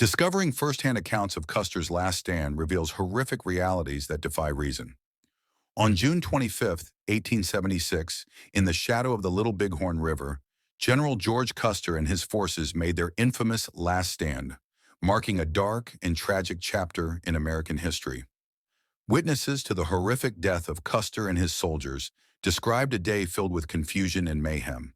Discovering firsthand accounts of Custer's last stand reveals horrific realities that defy reason. On June 25th, 1876, in the shadow of the Little Bighorn River, General George Custer and his forces made their infamous last stand, marking a dark and tragic chapter in American history. Witnesses to the horrific death of Custer and his soldiers described a day filled with confusion and mayhem.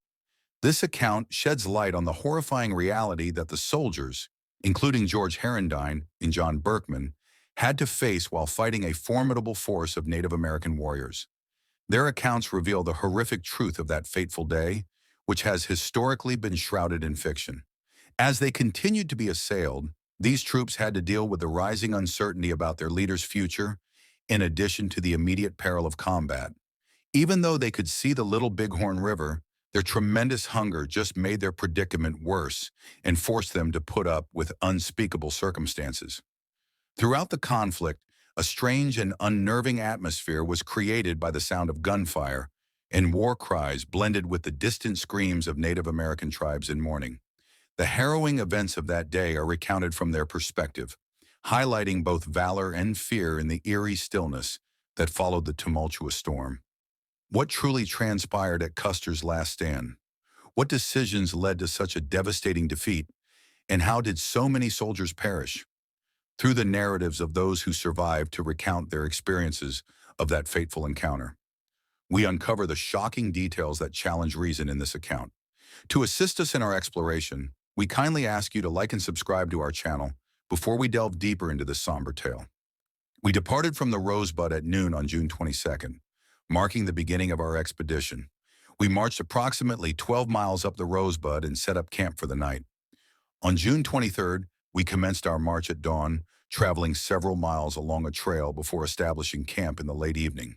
This account sheds light on the horrifying reality that the soldiers, including George Herendeen and John Berkman, had to face while fighting a formidable force of Native American warriors. Their accounts reveal the horrific truth of that fateful day, which has historically been shrouded in fiction. As they continued to be assailed, these troops had to deal with the rising uncertainty about their leader's future, in addition to the immediate peril of combat. Even though they could see the Little Bighorn River, their tremendous hunger just made their predicament worse and forced them to put up with unspeakable circumstances. Throughout the conflict, a strange and unnerving atmosphere was created by the sound of gunfire and war cries blended with the distant screams of Native American tribes in mourning. The harrowing events of that day are recounted from their perspective, highlighting both valor and fear in the eerie stillness that followed the tumultuous storm. What truly transpired at Custer's last stand? What decisions led to such a devastating defeat? And how did so many soldiers perish? Through the narratives of those who survived to recount their experiences of that fateful encounter, we uncover the shocking details that challenge reason in this account. To assist us in our exploration, we kindly ask you to like and subscribe to our channel before we delve deeper into this somber tale. We departed from the Rosebud at noon on June 22nd, marking the beginning of our expedition. We marched approximately 12 miles up the Rosebud and set up camp for the night. On June 23rd, we commenced our march at dawn, traveling several miles along a trail before establishing camp in the late evening.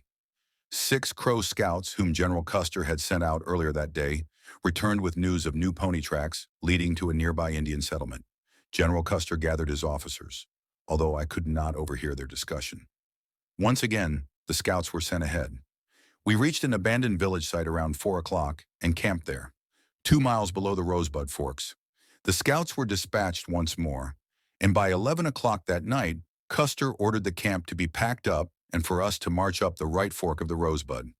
6 Crow scouts, whom General Custer had sent out earlier that day, returned with news of new pony tracks leading to a nearby Indian settlement. General Custer gathered his officers, although I could not overhear their discussion. Once again, the scouts were sent ahead. We reached an abandoned village site around 4 o'clock and camped there, 2 miles below the Rosebud Forks. The scouts were dispatched once more, and by 11 o'clock that night, Custer ordered the camp to be packed up and for us to march up the right fork of the Rosebud.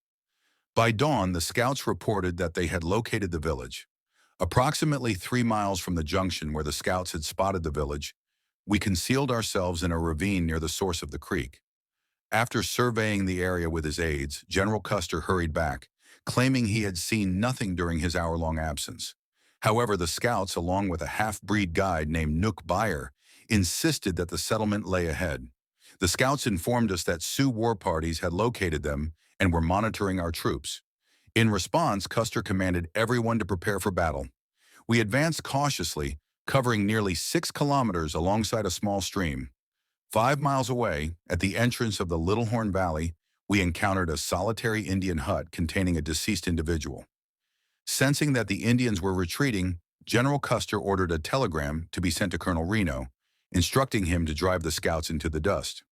By dawn, the scouts reported that they had located the village. Approximately 3 miles from the junction where the scouts had spotted the village, we concealed ourselves in a ravine near the source of the creek. After surveying the area with his aides, General Custer hurried back, claiming he had seen nothing during his hour-long absence. However, the scouts, along with a half-breed guide named Nook Buyer, insisted that the settlement lay ahead. The scouts informed us that Sioux war parties had located them and were monitoring our troops. In response, Custer commanded everyone to prepare for battle. We advanced cautiously, covering nearly 6 kilometers alongside a small stream. 5 miles away, at the entrance of the Little Horn Valley, we encountered a solitary Indian hut containing a deceased individual. Sensing that the Indians were retreating, General Custer ordered a telegram to be sent to Colonel Reno, instructing him to drive the scouts into the dust.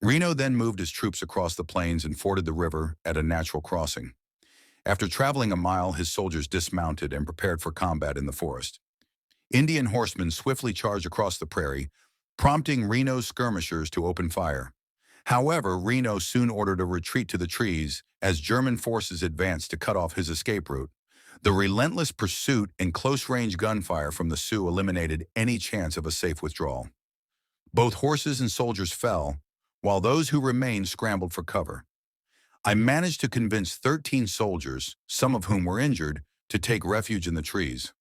Reno then moved his troops across the plains and forded the river at a natural crossing. After traveling a mile, his soldiers dismounted and prepared for combat in the forest. Indian horsemen swiftly charged across the prairie, prompting Reno's skirmishers to open fire. However, Reno soon ordered a retreat to the trees as German forces advanced to cut off his escape route. The relentless pursuit and close-range gunfire from the Sioux eliminated any chance of a safe withdrawal. Both horses and soldiers fell, while those who remained scrambled for cover. I managed to convince 13 soldiers, some of whom were injured, to take refuge in the trees.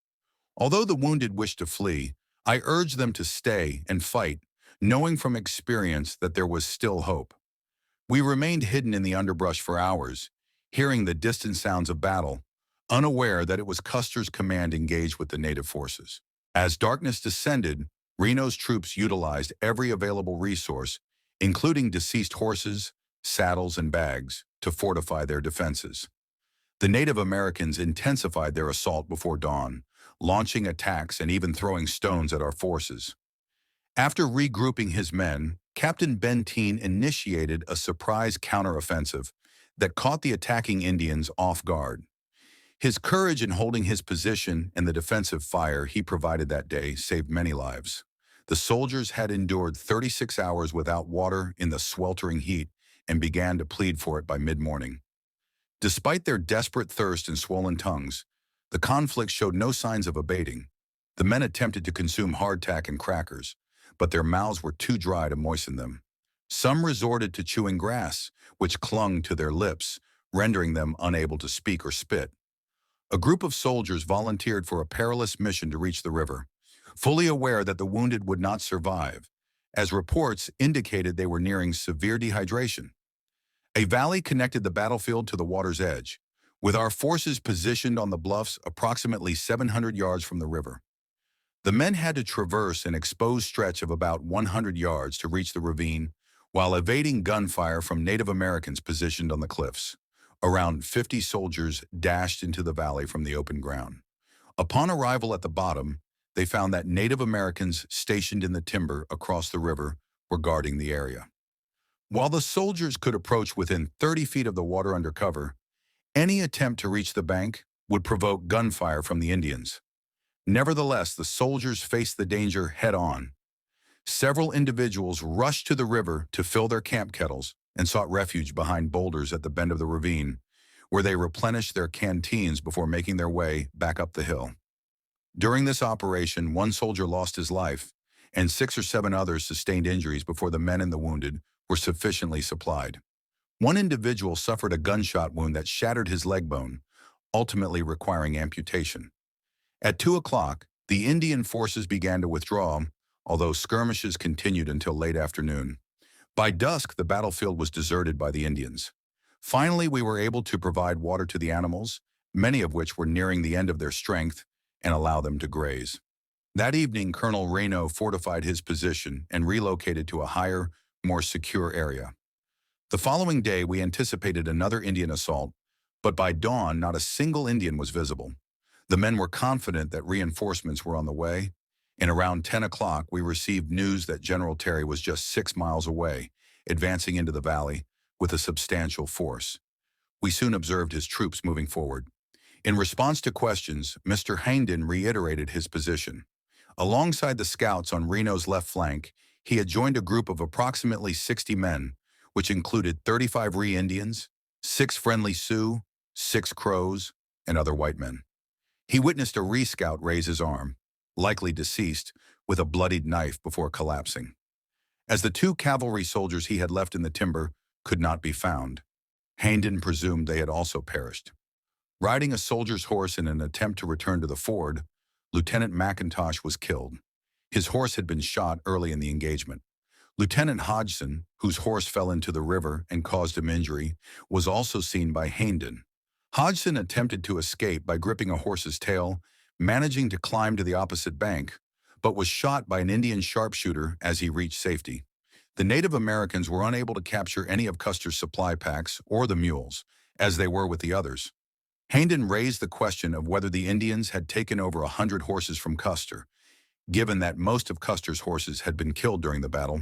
Although the wounded wished to flee, I urged them to stay and fight, knowing from experience that there was still hope. We remained hidden in the underbrush for hours, hearing the distant sounds of battle, unaware that it was Custer's command engaged with the native forces. As darkness descended, Reno's troops utilized every available resource, including deceased horses, saddles, and bags, to fortify their defenses. The Native Americans intensified their assault before dawn, launching attacks and even throwing stones at our forces. After regrouping his men, Captain Benteen initiated a surprise counteroffensive that caught the attacking Indians off guard. His courage in holding his position and the defensive fire he provided that day saved many lives. The soldiers had endured 36 hours without water in the sweltering heat and began to plead for it by mid-morning. Despite their desperate thirst and swollen tongues, the conflict showed no signs of abating. The men attempted to consume hardtack and crackers, but their mouths were too dry to moisten them. Some resorted to chewing grass, which clung to their lips, rendering them unable to speak or spit. A group of soldiers volunteered for a perilous mission to reach the river, fully aware that the wounded would not survive, as reports indicated they were nearing severe dehydration. A valley connected the battlefield to the water's edge, with our forces positioned on the bluffs approximately 700 yards from the river. The men had to traverse an exposed stretch of about 100 yards to reach the ravine, while evading gunfire from Native Americans positioned on the cliffs. Around 50 soldiers dashed into the valley from the open ground. Upon arrival at the bottom, they found that Native Americans stationed in the timber across the river were guarding the area. While the soldiers could approach within 30 feet of the water under cover, any attempt to reach the bank would provoke gunfire from the Indians. Nevertheless, the soldiers faced the danger head-on. Several individuals rushed to the river to fill their camp kettles and sought refuge behind boulders at the bend of the ravine, where they replenished their canteens before making their way back up the hill. During this operation, one soldier lost his life, and 6 or 7 others sustained injuries before the men and the wounded were sufficiently supplied. One individual suffered a gunshot wound that shattered his leg bone, ultimately requiring amputation. At 2 o'clock, the Indian forces began to withdraw, although skirmishes continued until late afternoon. By dusk, the battlefield was deserted by the Indians. Finally, we were able to provide water to the animals, many of which were nearing the end of their strength, and allow them to graze. That evening, Colonel Reyno fortified his position and relocated to a higher, more secure area. The following day, we anticipated another Indian assault, but by dawn, not a single Indian was visible. The men were confident that reinforcements were on the way, and around 10 o'clock, we received news that General Terry was just 6 miles away, advancing into the valley with a substantial force. We soon observed his troops moving forward. In response to questions, Mr. Herendeen reiterated his position. Alongside the scouts on Reno's left flank, he had joined a group of approximately 60 men, which included 35 Indians, 6 friendly Sioux, 6 Crows, and other white men. He witnessed a scout raise his arm, likely deceased, with a bloodied knife before collapsing. As the 2 cavalry soldiers he had left in the timber could not be found, Herendeen presumed they had also perished. Riding a soldier's horse in an attempt to return to the ford, Lieutenant McIntosh was killed. His horse had been shot early in the engagement. Lieutenant Hodgson, whose horse fell into the river and caused him injury, was also seen by Herendeen. Hodgson attempted to escape by gripping a horse's tail, managing to climb to the opposite bank, but was shot by an Indian sharpshooter as he reached safety. The Native Americans were unable to capture any of Custer's supply packs or the mules, as they were with the others. Herendeen raised the question of whether the Indians had taken over 100 horses from Custer. Given that most of Custer's horses had been killed during the battle,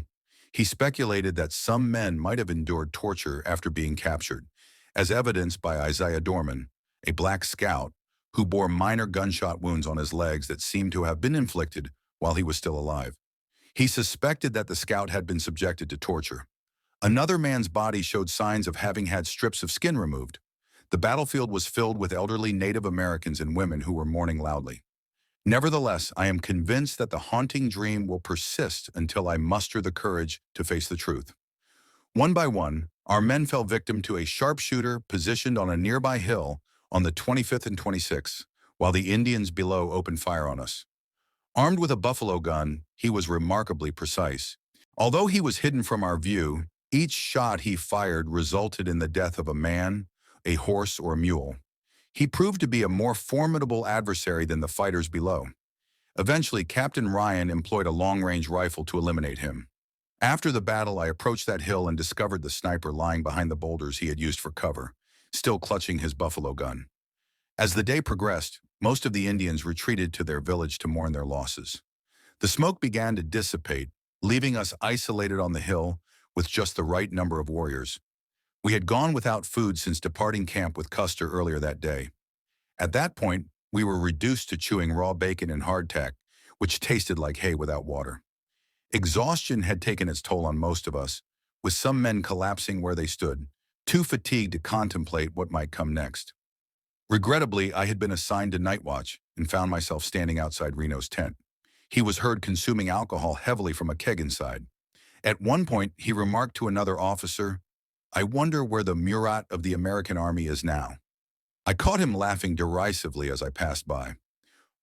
he speculated that some men might have endured torture after being captured, as evidenced by Isaiah Dorman, a black scout, who bore minor gunshot wounds on his legs that seemed to have been inflicted while he was still alive. He suspected that the scout had been subjected to torture. Another man's body showed signs of having had strips of skin removed. The battlefield was filled with elderly Native Americans and women who were mourning loudly. Nevertheless, I am convinced that the haunting dream will persist until I muster the courage to face the truth. One by one, our men fell victim to a sharpshooter positioned on a nearby hill on the 25th and 26th, while the Indians below opened fire on us. Armed with a buffalo gun, he was remarkably precise. Although he was hidden from our view, each shot he fired resulted in the death of a man, a horse, or a mule. He proved to be a more formidable adversary than the fighters below. Eventually, Captain Ryan employed a long-range rifle to eliminate him. After the battle, I approached that hill and discovered the sniper lying behind the boulders he had used for cover, still clutching his buffalo gun. As the day progressed, most of the Indians retreated to their village to mourn their losses. The smoke began to dissipate, leaving us isolated on the hill with just the right number of warriors. We had gone without food since departing camp with Custer earlier that day. At that point, we were reduced to chewing raw bacon and hardtack, which tasted like hay without water. Exhaustion had taken its toll on most of us, with some men collapsing where they stood, too fatigued to contemplate what might come next. Regrettably, I had been assigned to night watch and found myself standing outside Reno's tent. He was heard consuming alcohol heavily from a keg inside. At one point, he remarked to another officer, "I wonder where the Murat of the American Army is now." I caught him laughing derisively as I passed by.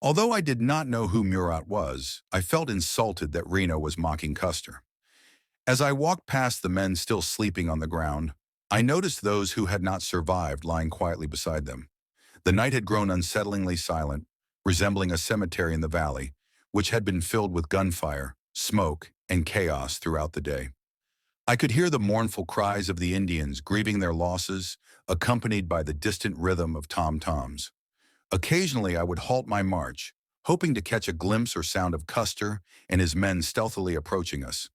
Although I did not know who Murat was, I felt insulted that Reno was mocking Custer. As I walked past the men still sleeping on the ground, I noticed those who had not survived lying quietly beside them. The night had grown unsettlingly silent, resembling a cemetery in the valley, which had been filled with gunfire, smoke, and chaos throughout the day. I could hear the mournful cries of the Indians grieving their losses, accompanied by the distant rhythm of tom-toms. Occasionally, I would halt my march, hoping to catch a glimpse or sound of Custer and his men stealthily approaching us.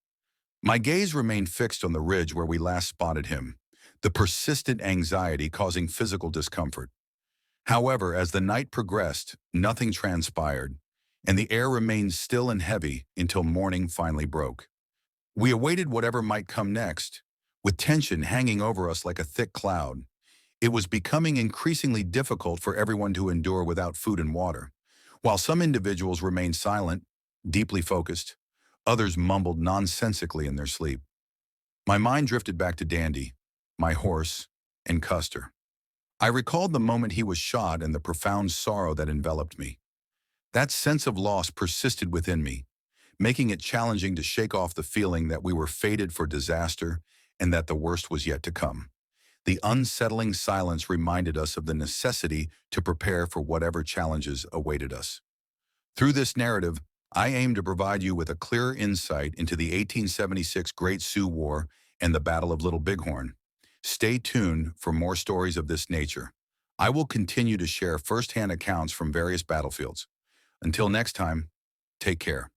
My gaze remained fixed on the ridge where we last spotted him, the persistent anxiety causing physical discomfort. However, as the night progressed, nothing transpired, and the air remained still and heavy until morning finally broke. We awaited whatever might come next, with tension hanging over us like a thick cloud. It was becoming increasingly difficult for everyone to endure without food and water. While some individuals remained silent, deeply focused, others mumbled nonsensically in their sleep. My mind drifted back to Dandy, my horse, and Custer. I recalled the moment he was shot and the profound sorrow that enveloped me. That sense of loss persisted within me, making it challenging to shake off the feeling that we were fated for disaster and that the worst was yet to come. The unsettling silence reminded us of the necessity to prepare for whatever challenges awaited us. Through this narrative, I aim to provide you with a clearer insight into the 1876 Great Sioux War and the Battle of Little Bighorn. Stay tuned for more stories of this nature. I will continue to share first-hand accounts from various battlefields. Until next time, take care.